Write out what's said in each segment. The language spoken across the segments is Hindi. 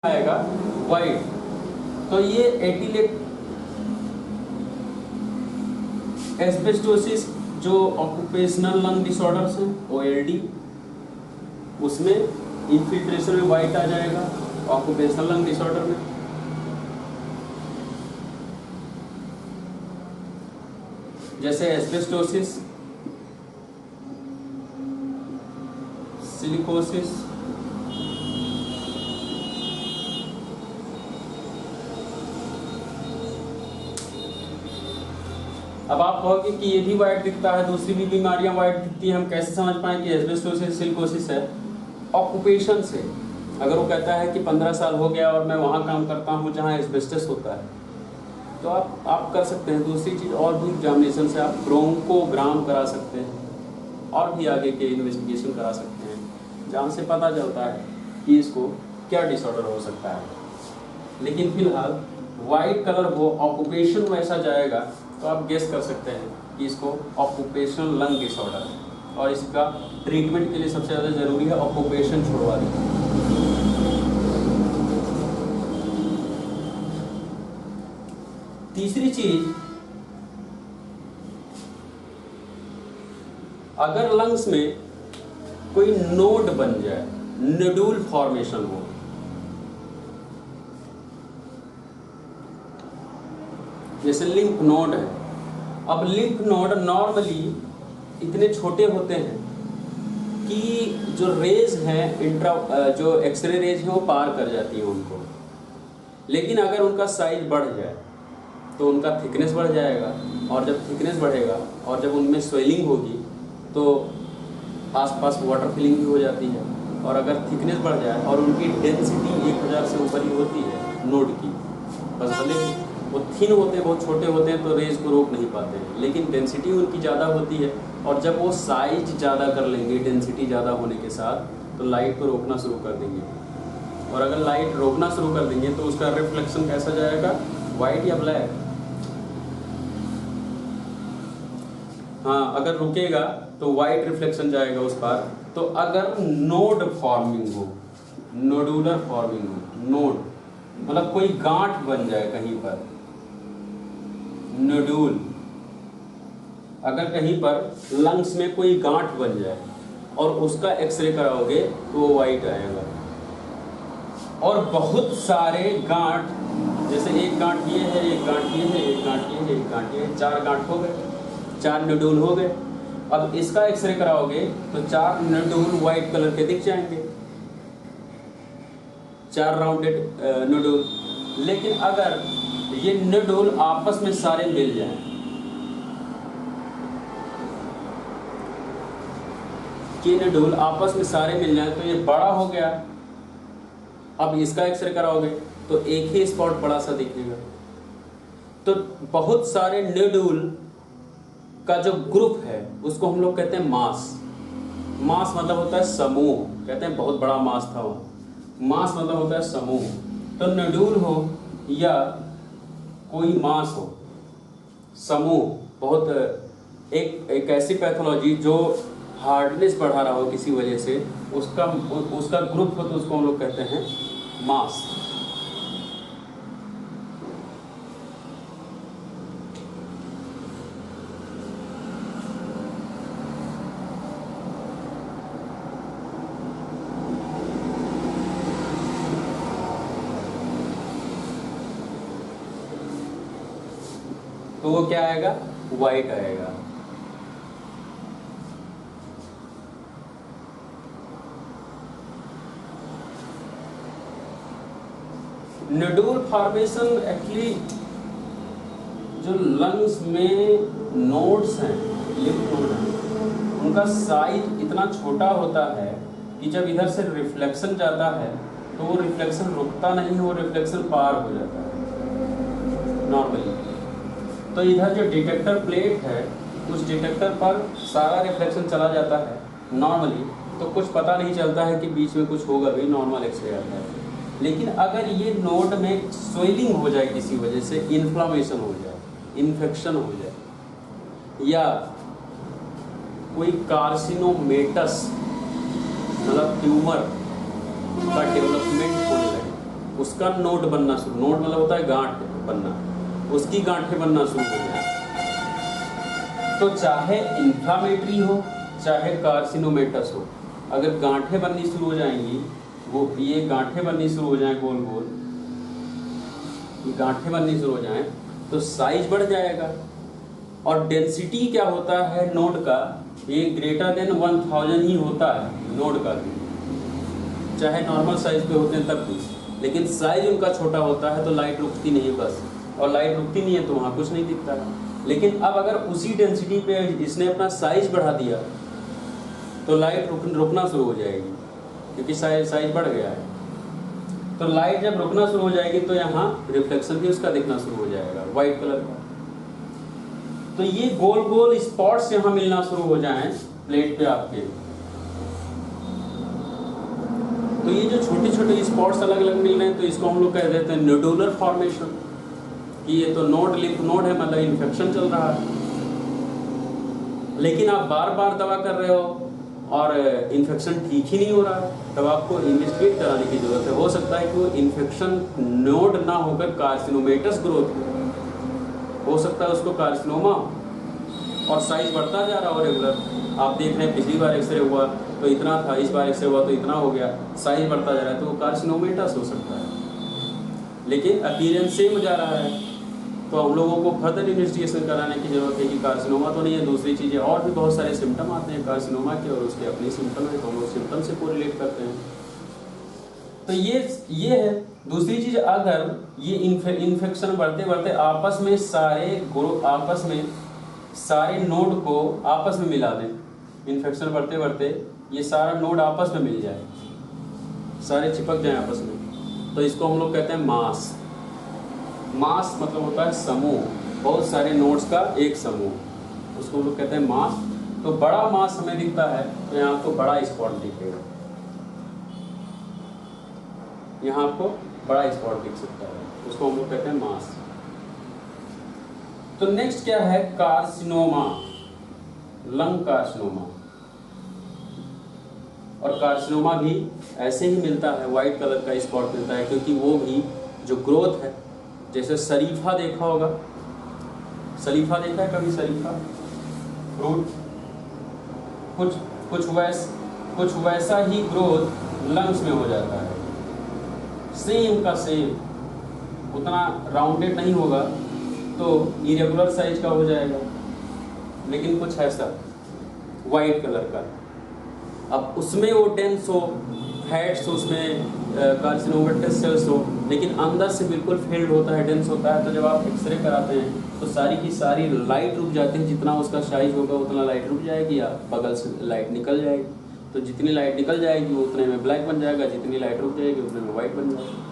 आएगा वाइट। तो ये एटिलेट एस्बेस्टोसिस जो ऑक्यूपेशनल लंग डिसऑर्डर्स हैं OLD, उसमें इन्फिल्ट्रेशन में वाइट आ जाएगा। ऑक्यूपेशनल लंग डिसऑर्डर में जैसे एस्बेस्टोसिस, सिलिकोसिस, अब आप कहोगे कि ये भी वाइट दिखता है, दूसरी भी बीमारियां वाइट दिखती हैं, हम कैसे समझ पाएं कि एस्बेस्टोसिस सिलिकोसिस है? ऑक्यूपेशन से। अगर वो कहता है कि 15 साल हो गया और मैं वहाँ काम करता हूँ जहाँ एस्बेस्टस होता है, तो आप कर सकते हैं। दूसरी चीज़ और भी एग्जामिनेशन से आप ब्रोंकोग्राम करा सकते हैं और भी आगे के इन्वेस्टिगेशन करा सकते हैं, जहाँ से पता चलता है कि इसको क्या डिसऑर्डर हो सकता है। लेकिन फिलहाल वाइट कलर हो, ऑक्यूपेशन वैसा जाएगा, तो आप गेस कर सकते हैं कि इसको ऑक्यूपेशनल लंग डिसऑर्डर है। और इसका ट्रीटमेंट के लिए सबसे ज़्यादा ज़रूरी है ऑक्यूपेशन छुड़वा दें। तीसरी चीज, अगर लंग्स में कोई नोड बन जाए, नोडुल फॉर्मेशन हो, जैसे लिम्फ नोड है। अब लिम्फ नोड नॉर्मली इतने छोटे होते हैं कि जो रेज हैं, जो एक्सरे रेज है वो पार कर जाती है उनको। लेकिन अगर उनका साइज बढ़ जाए तो उनका थिकनेस बढ़ जाएगा, और जब थिकनेस बढ़ेगा और जब उनमें स्वेलिंग होगी तो आसपास वाटर फिलिंग भी हो जाती है। और अगर थिकनेस बढ़ जाए और उनकी डेंसिटी 1000 से ऊपर ही होती है नोड की, बस भले वो थिन होते हैं, बहुत छोटे होते हैं, तो रेज को रोक नहीं पाते हैं, लेकिन डेंसिटी उनकी ज़्यादा होती है। और जब वो साइज ज़्यादा कर लेंगे डेंसिटी ज़्यादा होने के साथ, तो लाइट को रोकना शुरू कर देंगे। और अगर लाइट रोकना शुरू कर देंगे तो उसका रिफ्लेक्शन कैसा जाएगा, वाइट या ब्लैक? हाँ, अगर रुकेगा तो वाइट रिफ्लेक्शन जाएगा उस पर। तो अगर नोड फॉर्मिंग हो, नोडुलर फॉर्मिंग हो, नोड मतलब कोई गांठ बन जाए कहीं पर, नोडुल, अगर कहीं पर लंग्स में कोई गांठ बन जाए और उसका एक्सरे कराओगे तो वो वाइट आएगा। और बहुत सारे गांठ, जैसे एक गांठ ये है, एक गांठ ये है, एक गांठ ये है, एक गांठ ये है, 4 गांठ हो गए, 4 नोडुल हो गए। अब इसका एक्सरे कराओगे तो 4 नोडुल वाइट कलर के दिख जाएंगे, 4 राउंडेड नोडुल। लेकिन अगर ये नोडुल आपस में सारे मिल जाएं, कि नोडुल आपस में सारे मिल जाएं, तो ये बड़ा हो गया। अब इसका एक्सरे कराओगे तो एक ही स्पॉट बड़ा सा दिखेगा। तो बहुत सारे नोडुल का जो ग्रुप है उसको हम लोग कहते हैं मास। मास मतलब होता है समूह, कहते हैं बहुत बड़ा मास था वहाँ। मास मतलब होता है समूह। तो नोडुल हो या कोई मास हो, समूह, बहुत एक ऐसी पैथोलॉजी जो हार्डनेस बढ़ा रहा हो किसी वजह से, उसका ग्रुप हो, तो उसको हम लोग कहते हैं मास। तो वो क्या आएगा, वाइट आएगा। नोडुल फॉर्मेशन एक्चुअली जो लंग्स में नोड्स हैं, लिम्फ नोड हैं, उनका साइज इतना छोटा होता है कि जब इधर से रिफ्लेक्शन जाता है तो वो रिफ्लेक्शन रुकता नहीं है, वो रिफ्लेक्शन पार हो जाता है नॉर्मली। तो इधर जो डिटेक्टर प्लेट है, उस डिटेक्टर पर सारा रिफ्लेक्शन चला जाता है नॉर्मली, तो कुछ पता नहीं चलता है कि बीच में कुछ होगा भी, नॉर्मल एक्सरे आता है। लेकिन अगर ये नोड में स्वेलिंग हो जाए, किसी वजह से इन्फ्लामेशन हो जाए, इन्फेक्शन हो जाए, या कोई कार्सिनोमेटस मतलब ट्यूमर का डेवलपमेंट होने लगे, उसका नोड बनना शुरू, नोड मतलब होता है गांठ बनना, उसकी गांठें बनना शुरू हो जाए, तो चाहे इन्फ्लामेटरी हो चाहे कार्सिनोमेटस हो, अगर गांठें बननी शुरू हो जाएंगी, वो ये गांठें बननी शुरू हो जाए गोल गोल, ये गांठें बननी शुरू हो जाए तो साइज बढ़ जाएगा। और डेंसिटी क्या होता है नोड का, ये ग्रेटर देन 1000 ही होता है नोड का भी, चाहे नॉर्मल साइज पे होते हैं तब भी, लेकिन साइज उनका छोटा होता है तो लाइट रुकती नहीं है बस, और लाइट रुकती नहीं है तो वहाँ कुछ नहीं दिखता है। लेकिन अब अगर उसी डेंसिटी पे इसने अपना साइज बढ़ा दिया तो लाइट रुकना शुरू हो जाएगी, क्योंकि साइज बढ़ गया है। तो लाइट जब रुकना शुरू हो जाएगी तो यहाँ रिफ्लेक्शन भी उसका दिखना शुरू हो जाएगा व्हाइट कलर का। तो ये गोल गोल स्पॉट्स यहाँ मिलना शुरू हो जाएं प्लेट पे आपके, तो ये जो छोटे छोटे स्पॉट्स अलग अलग मिल रहे हैं तो इसको हम लोग कह देते हैं नोडुलर फॉर्मेशन, कि ये तो नोड लिम्फ नोड है, मतलब इन्फेक्शन चल रहा है। लेकिन आप बार बार दवा कर रहे हो और इन्फेक्शन ठीक ही नहीं हो रहा है, तब आपको इन्वेस्टिगेट कराने की जरूरत है। हो सकता है कि वो इन्फेक्शन नोड ना होकर कार्सिनोमेटस ग्रोथ हो सकता है उसको कार्सिनोमा, और साइज बढ़ता जा रहा हो रेगुलर। आप देख रहे हैं पिछली बार एक्सरे हुआ तो इतना था, इस बार एक्सरे हुआ तो इतना हो गया, साइज बढ़ता जा रहा है, तो वो कार्सिनोमेटस हो सकता है। लेकिन अपीयरेंस सेम जा रहा है तो हम लोगों को फर्दर इन्वेस्टिगेशन कराने की जरूरत है कि कार्सिनोमा तो नहीं है, दूसरी चीज़ें और भी बहुत सारे सिम्टम आते हैं कार्सिनोमा के, और उसके अपनी सिम्टम है तो हम लोग सिम्टम से कोरिलेट करते हैं। तो ये है। दूसरी चीज़, अगर ये इन्फेक्शन बढ़ते बढ़ते आपस में सारे नोड को आपस में मिला दें, इन्फेक्शन बढ़ते बढ़ते ये सारा नोड आपस में मिल जाए, सारे चिपक जाएं आपस में, तो इसको हम लोग कहते हैं मास। मास मतलब होता है समूह, बहुत सारे नोड्स का एक समूह, उसको हम लोग कहते हैं मास। तो बड़ा मास हमें दिखता है तो यहाँ आपको बड़ा स्पॉट दिखेगा, यहाँ आपको बड़ा स्पॉट दिख सकता है, उसको हम लोग कहते हैं मास। तो नेक्स्ट क्या है, कार्सिनोमा, लंग कार्सिनोमा। और कार्सिनोमा भी ऐसे ही मिलता है, व्हाइट कलर का स्पॉट मिलता है, क्योंकि वो भी जो ग्रोथ है, जैसे शरीफा देखा होगा, शरीफा देखा है कभी, शरीफा फ्रूट, कुछ वैसा ही ग्रोथ लंग्स में हो जाता है, सेम का सेम, उतना राउंडेड नहीं होगा तो इरेगुलर साइज का हो जाएगा, लेकिन कुछ ऐसा वाइट कलर का। अब उसमें वो डेंस हो, फैट्स उसमें कार्सिनोमेटस सेल्स हो, लेकिन अंदर से बिल्कुल फील्ड होता है, डेंस होता है। तो जब आप एक्सरे कराते हैं तो सारी की सारी लाइट रुक जाती है, जितना उसका साइज होगा उतना लाइट रुक जाएगी या बगल से लाइट निकल जाएगी। तो जितनी लाइट निकल जाएगी वो उतने में ब्लैक बन जाएगा, जितनी लाइट रुक जाएगी उतने में वाइट बन जाएगा।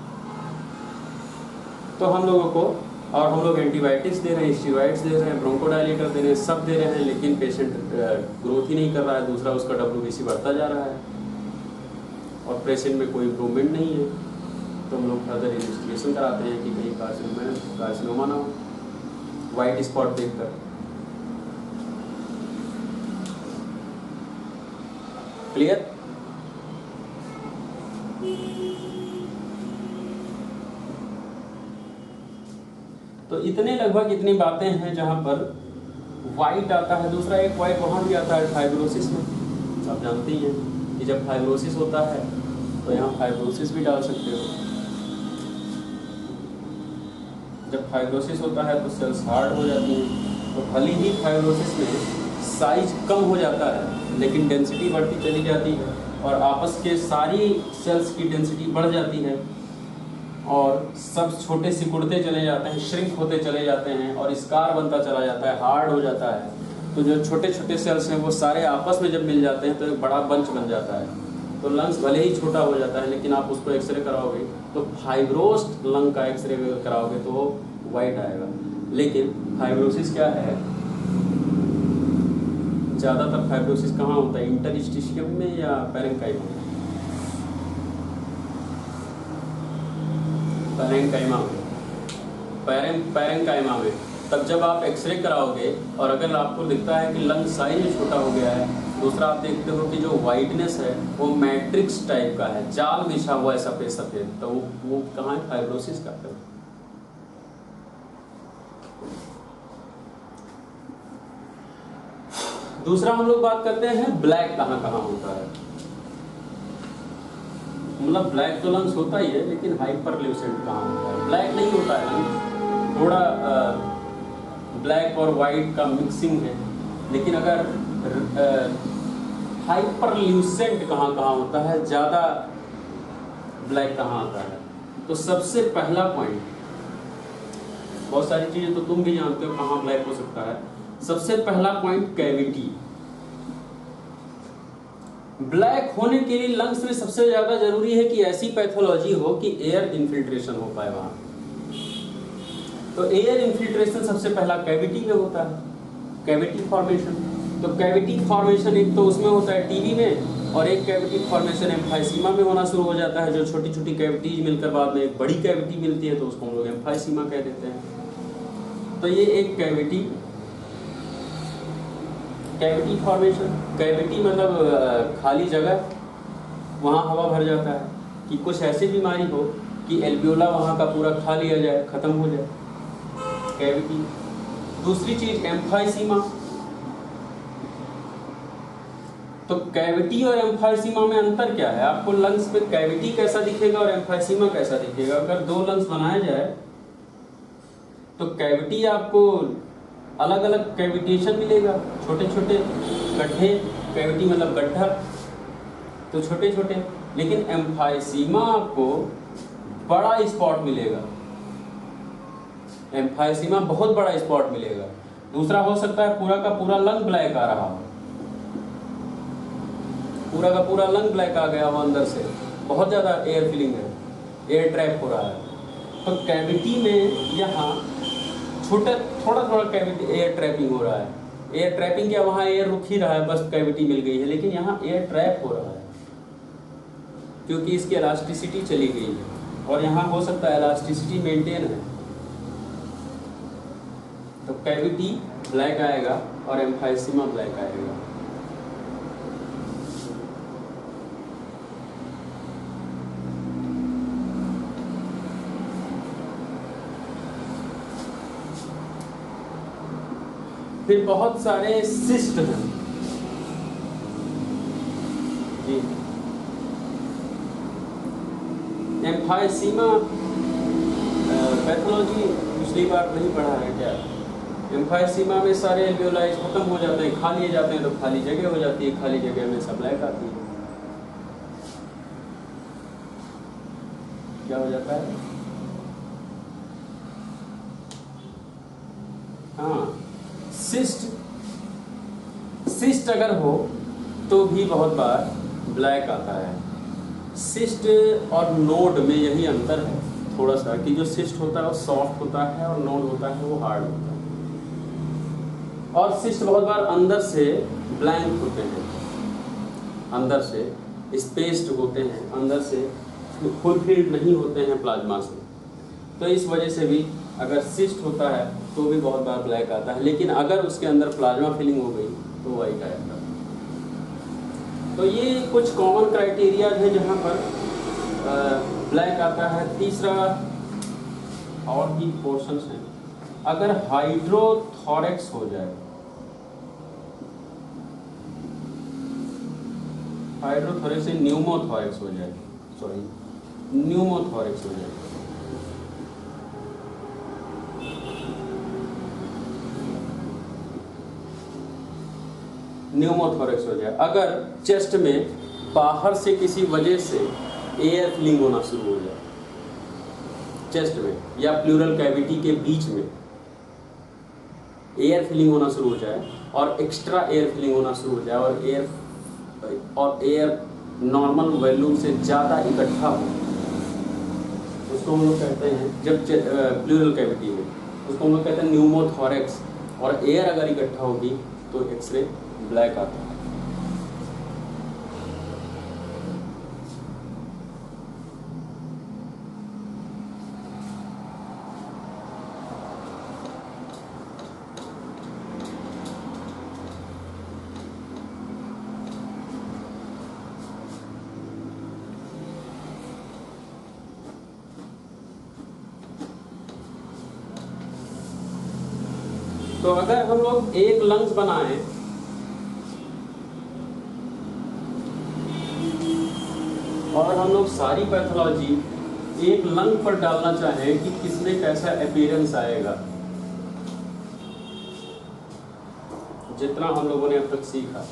तो हम लोगों को, और हम लोग एंटीबायोटिक्स दे रहे हैं, स्टीरॉइड्स दे रहे हैं, ब्रोंकोडायलेटर दे रहे हैं, सब दे रहे हैं, लेकिन पेशेंट ग्रोथ ही नहीं कर रहा है। दूसरा उसका WBC बढ़ता जा रहा है और पेशेंट में कोई इम्प्रूवमेंट नहीं है। तो हम लोग फर्दर इन्वेस्टिगेशन कराते हैं कि कहीं कार्सिनोमा ना हो, वाइट स्पॉट देखकर। क्लियर? तो इतने लगभग इतनी बातें हैं जहां पर वाइट आता है। दूसरा एक वाइट वहां भी आता है फाइब्रोसिस में। आप जानते ही हैं कि जब फाइब्रोसिस होता है तो यहाँ फाइब्रोसिस भी डाल सकते हो। जब फाइब्रोसिस होता है तो सेल्स हार्ड हो जाती हैं, तो भले ही फाइब्रोसिस में साइज कम हो जाता है लेकिन डेंसिटी बढ़ती चली जाती है और आपस के सारी सेल्स की डेंसिटी बढ़ जाती है और सब छोटे सिकुड़ते चले जाते हैं, श्रिंक होते चले जाते हैं और स्कार बनता चला जाता है, हार्ड हो जाता है। तो जो छोटे छोटे सेल्स हैं वो सारे आपस में जब मिल जाते हैं तो एक बड़ा बंच बन जाता है। तो लंग्स भले ही छोटा हो जाता है लेकिन आप उसको एक्सरे कराओगे तो फाइब्रोस्ड लंग का एक्सरे कराओगे तो वो वाइट आएगा। लेकिन फाइब्रोसिस क्या है, ज़्यादातर फाइब्रोसिस कहाँ होता है, इंटरस्टिशियम में या पैरेंकाइमा में? पैरेंकाइमा में। तब जब आप एक्सरे कराओगे और अगर आपको दिखता है कि लंग साइज छोटा हो गया है दूसरा आप देखते हो कि जो वाइटनेस है वो मैट्रिक्स टाइप का है, जाल बिछा हुआ है सफ़ेद सफ़ेद, तो वो कहाँ है? फाइब्रोसिस का है। दूसरा हम लोग बात करते हैं ब्लैक कहाँ कहाँ होता है। मतलब ब्लैक तो लंग्स होता ही है, लेकिन हाइपरल्यूसेंट कहाँ होता है? ब्लैक नहीं होता है लंग्स, थोड़ा ब्लैक और वाइट का मिक्सिंग है। लेकिन अगर हाइपरल्यूसेंट कहाँ कहाँ होता है, ज़्यादा ब्लैक कहाँ आता है? तो सबसे पहला पॉइंट, बहुत सारी चीज़ें तो तुम भी जानते हो कहाँ ब्लैक हो सकता है। सबसे पहला पॉइंट कैविटी। ब्लैक होने के लिए लंग्स में सबसे ज़्यादा जरूरी है कि ऐसी पैथोलॉजी हो कि एयर इन्फिल्ट्रेशन हो पाए वहाँ। तो एयर इन्फिल्ट्रेशन सबसे पहला कैविटी में होता है, कैविटी फॉर्मेशन। तो कैविटी फॉर्मेशन एक तो उसमें होता है टीबी में, और एक कैविटी फॉर्मेशन एम्फाइसीमा में होना शुरू हो जाता है, जो छोटी छोटी कैविटीज मिलकर बाद में एक बड़ी कैविटी मिलती है, तो उसको हम लोग एम्फाइसीमा कह देते हैं। तो ये एक कैविटी फॉर्मेशन। कैविटी मतलब खाली जगह, वहाँ हवा भर जाता है। कि कुछ ऐसी बीमारी हो कि एल्वियोला वहाँ का पूरा खा लिया जाए, खत्म हो जाए, कैविटी। दूसरी चीज एम्फाइसीमा। तो कैविटी और एम्फाइसीमा में अंतर क्या है? आपको लंग्स में कैविटी कैसा दिखेगा और एम्फाइसीमा कैसा दिखेगा? अगर दो लंग्स बनाया जाए तो कैविटी आपको अलग अलग कैविटेशन मिलेगा, छोटे छोटे गड्ढे, कैविटी मतलब गड्ढा, तो छोटे छोटे। लेकिन एम्फाइसीमा आपको बड़ा स्पॉट मिलेगा, एम्फाइसीमा बहुत बड़ा स्पॉट मिलेगा। दूसरा हो सकता है पूरा का पूरा लंग ब्लैक आ रहा हो, पूरा का पूरा लंग ब्लैक आ गया हो, अंदर से बहुत ज़्यादा एयर फिलिंग है, एयर ट्रैप हो रहा है। तो कैविटी में यहाँ छोटा थोड़ा थोड़ा कैविटी एयर ट्रैपिंग हो रहा है। एयर ट्रैपिंग क्या, वहाँ एयर रुक ही रहा है, बस कैविटी मिल गई है, लेकिन यहाँ एयर ट्रैप हो रहा है क्योंकि इसकी इलास्टिसिटी चली गई है, और यहाँ हो सकता है इलास्टिसिटी मेंटेन है। तो कैविटी ब्लैक आएगा और एम्फाइसीमा ब्लैक आएगा। फिर बहुत सारे सिस्ट हैं जी। एम्फाइसीमा पैथोलॉजी पिछली बार नहीं पढ़ा है क्या? एम्फाइसीमा में सारे एल्वियोलाइज खत्म हो जाते हैं, खा लिए जाते हैं, तो खाली जगह हो जाती है, खाली जगह में सब ब्लैक आती है। क्या हो जाता है? हाँ, सिस्ट अगर हो तो भी बहुत बार ब्लैक आता है। सिस्ट और नोड में यही अंतर है थोड़ा सा, कि जो सिस्ट होता है वो सॉफ्ट होता है और नोड होता है वो हार्ड होता है। और सिस्ट बहुत बार अंदर से ब्लैंक होते हैं, अंदर से स्पेस्ड होते हैं, अंदर से फुलफिल्ड नहीं होते हैं प्लाज्मा से। तो इस वजह से भी अगर सिस्ट होता है तो भी बहुत बार ब्लैक आता है, लेकिन अगर उसके अंदर प्लाज्मा फिलिंग हो गई तो वाइट आएगा। तो ये कुछ कॉमन क्राइटेरिया है जहाँ पर ब्लैक आता है। तीसरा और भी पोर्शंस हैं, अगर हाइड्रोथोरेक्स हो जाए, हाइड्रोथोरेक्स से न्यूमोथोरेक्स हो जाए, न्यूमोथोरेक्स हो जाए, न्यूमोथोरेक्स हो जाए, अगर चेस्ट में बाहर से किसी वजह से एयर फिलिंग होना शुरू हो जाए, चेस्ट में या प्लूरल कैविटी के बीच में एयर फिलिंग होना शुरू हो जाए और एक्स्ट्रा एयर फिलिंग होना शुरू हो जाए, और एयर नॉर्मल वॉल्यूम से ज़्यादा इकट्ठा हो, उसको हम लोग कहते हैं, जब प्लूरल कैविटी में, उसको हम लोग कहते हैं न्यूमोथोरेक्स। और एयर अगर इकट्ठा होगी तो एक्सरे ब्लैक आता है। तो अगर हम लोग एक लंग्स बनाएं और हम लोग सारी पैथोलॉजी एक लंग पर डालना चाहें कि किसमें कैसा अपीयरेंस आएगा, जितना हम लोगों ने अब तक सीखा,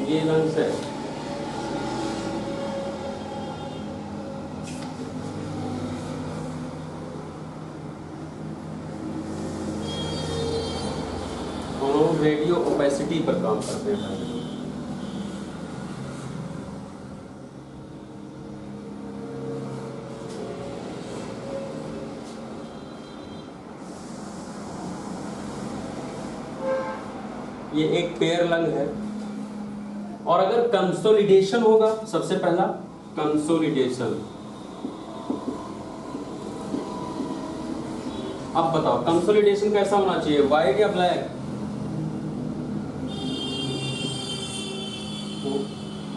ये लंग्स है। हम रेडियो ओपेसिटी पर काम करते हैं। ये एक पेयर लंग है। और अगर कंसोलिडेशन होगा, सबसे पहला कंसोलिडेशन। अब बताओ कंसोलिडेशन कैसा होना चाहिए, व्हाइट या ब्लैक?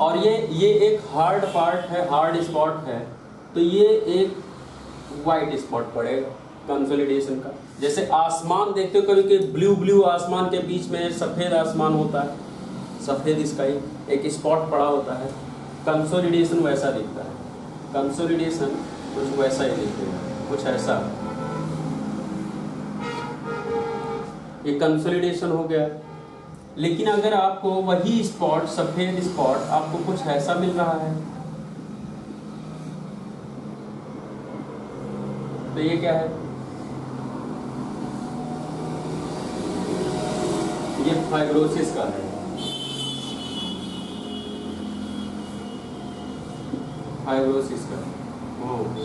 और ये एक हार्ड पार्ट है, हार्ड स्पॉट है, तो ये एक व्हाइट स्पॉट पड़ेगा कंसोलिडेशन का। जैसे आसमान देखते हो कभी कि ब्लू ब्लू आसमान के बीच में सफेद आसमान होता है, सफेद स्काई, एक स्पॉट पड़ा होता है। कंसोलिडेशन वैसा दिखता है। कंसोलिडेशन कुछ वैसा ही दिखेगा, कुछ ऐसा। ये कंसोलिडेशन हो गया। लेकिन अगर आपको वही स्पॉट, सफेद स्पॉट, आपको कुछ ऐसा मिल रहा है, तो ये क्या है? ये फाइब्रोसिस का है। फाइब्रोसिस का।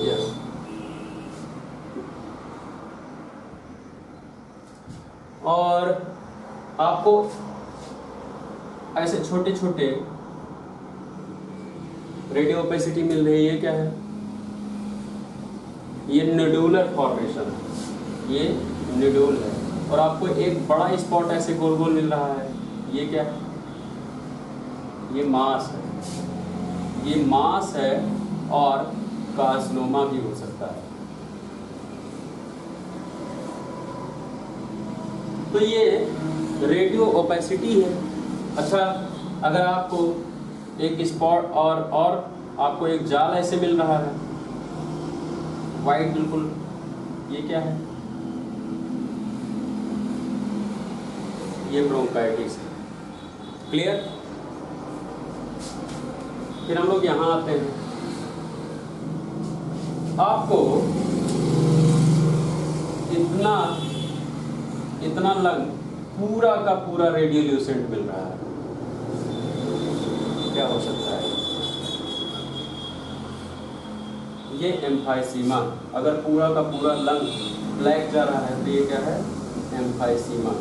यस। और आपको ऐसे छोटे छोटे रेडियो ओपेसिटी मिल रही है, क्या है? ये नोडुलर फॉर्मेशन है, ये नोडुल है। और आपको एक बड़ा स्पॉट ऐसे गोल गोल मिल रहा है, ये क्या है? ये मास है। ये मास है और कार्सिनोमा भी हो सकता है। तो ये रेडियो ओपेसिटी है। अच्छा, अगर आपको एक स्पॉट और आपको एक जाल ऐसे मिल रहा है, वाइट बिल्कुल, ये क्या है? ये ब्रोंकाइटिस है। क्लियर? फिर हम लोग यहाँ आते हैं। आपको इतना लंग पूरा का पूरा रेडियोल्यूसेंट मिल रहा है, क्या हो सकता है? ये एम्फाइसीमा। अगर पूरा का पूरा लंग ब्लैक जा रहा है तो ये क्या है? एम्फाइसीमा।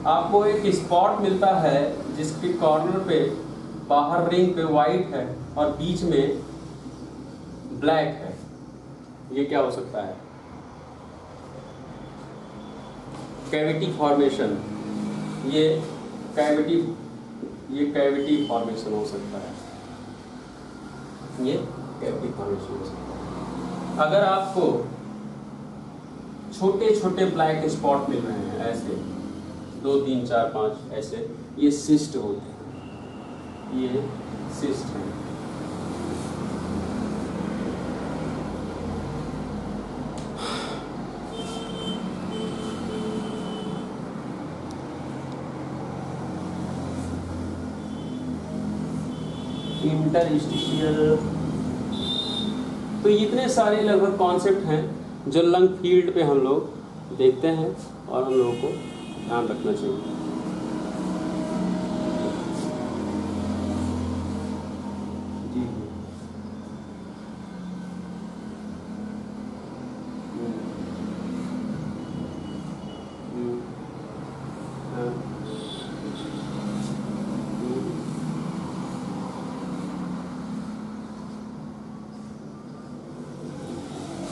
आपको एक स्पॉट मिलता है जिसके कॉर्नर पे बाहर रिंग पे वाइट है और बीच में ब्लैक है, ये क्या हो सकता है? Cavity formation. ये कैविटी फॉर्मेशन हो सकता है। ये कैविटी फॉर्मेशन हो सकता है। अगर आपको छोटे छोटे ब्लैक स्पॉट मिल रहे हैं ऐसे 2, 3, 4, 5 ऐसे, ये सिस्ट होते हैं। ये सिस्ट है। इंटरस्टिशियल। तो इतने सारे लगभग कॉन्सेप्ट हैं जो लंग फील्ड पे हम लोग देखते हैं और हम लोगों को ध्यान रखना चाहिए। जी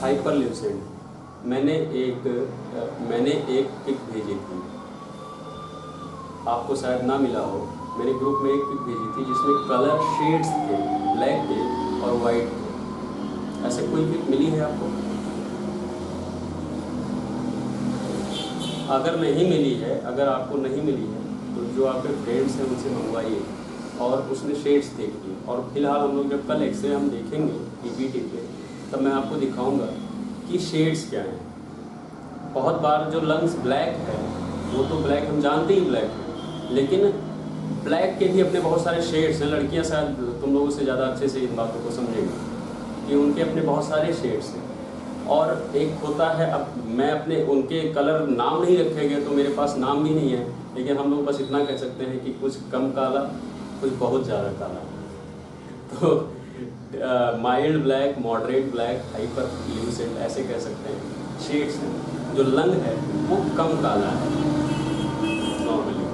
हाइपरल्यूसेंट। मैंने एक पिक भेजी थी, आपको शायद ना मिला हो। मैंने ग्रुप में एक पिक भेजी थी जिसमें कलर शेड्स थे, ब्लैक थे और वाइट थे। ऐसे कोई पिक मिली है आपको? अगर नहीं मिली है, अगर आपको नहीं मिली है तो जो आपके फ्रेंड्स हैं उनसे मंगवाइए और उसमें शेड्स देखिए। और फिलहाल हम लोग जब कल एक्सरे हम देखेंगे पीपीटी पे, तब मैं आपको दिखाऊंगा कि शेड्स क्या हैं। बहुत बार जो लंग्स ब्लैक है वो तो ब्लैक हम जानते ही ब्लैक है, लेकिन ब्लैक के भी अपने बहुत सारे शेड्स हैं। लड़कियां शायद तुम लोगों से ज़्यादा अच्छे से इन बातों को समझेंगी कि उनके अपने बहुत सारे शेड्स हैं। और एक होता है, अब मैं अपने उनके कलर नाम नहीं रखे गए तो मेरे पास नाम भी नहीं है, लेकिन हम लोग बस इतना कह सकते हैं कि कुछ कम काला, कुछ बहुत ज़्यादा काला। तो mild black, moderate black, hyper Lucent ऐसे कह सकते हैं शेड्स हैं। जो लंग है वो कम काला है नॉर्मली,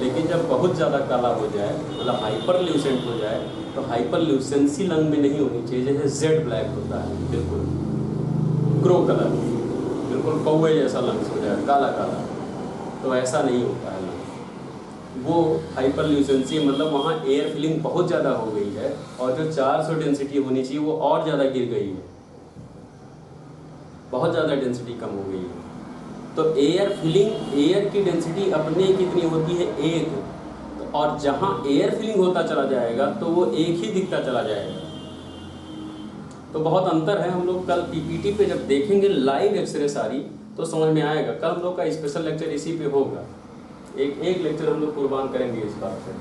लेकिन जब बहुत ज़्यादा काला हो जाए, मतलब हाइपर ल्यूसेंट हो जाए, तो हाइपर ल्यूसेंसी लंग में नहीं होनी चाहिए। जैसे जेड ब्लैक होता है, बिल्कुल क्रो कलर, बिल्कुल कौवे जैसा लंग्स हो जाए काला काला, तो ऐसा नहीं होता है लंग। वो हाइपर ल्यूसेंसी मतलब वहाँ एयर फिलिंग बहुत ज़्यादा हो गई है और जो 400 डेंसिटी होनी चाहिए वो और ज़्यादा गिर गई है, बहुत ज़्यादा डेंसिटी कम हो गई है। तो एयर फिलिंग, एयर की डेंसिटी अपने कितनी होती है? 1, और जहाँ एयर फिलिंग होता चला जाएगा तो वो एक ही दिखता चला जाएगा। तो बहुत अंतर है। हम लोग कल पीपीटी पे जब देखेंगे लाइव एक्सरे सारी तो समझ में आएगा। कल हम लोग का स्पेशल लेक्चर इसी पे होगा, एक लेक्चर हम लोग कुर्बान करेंगे इस बात पे।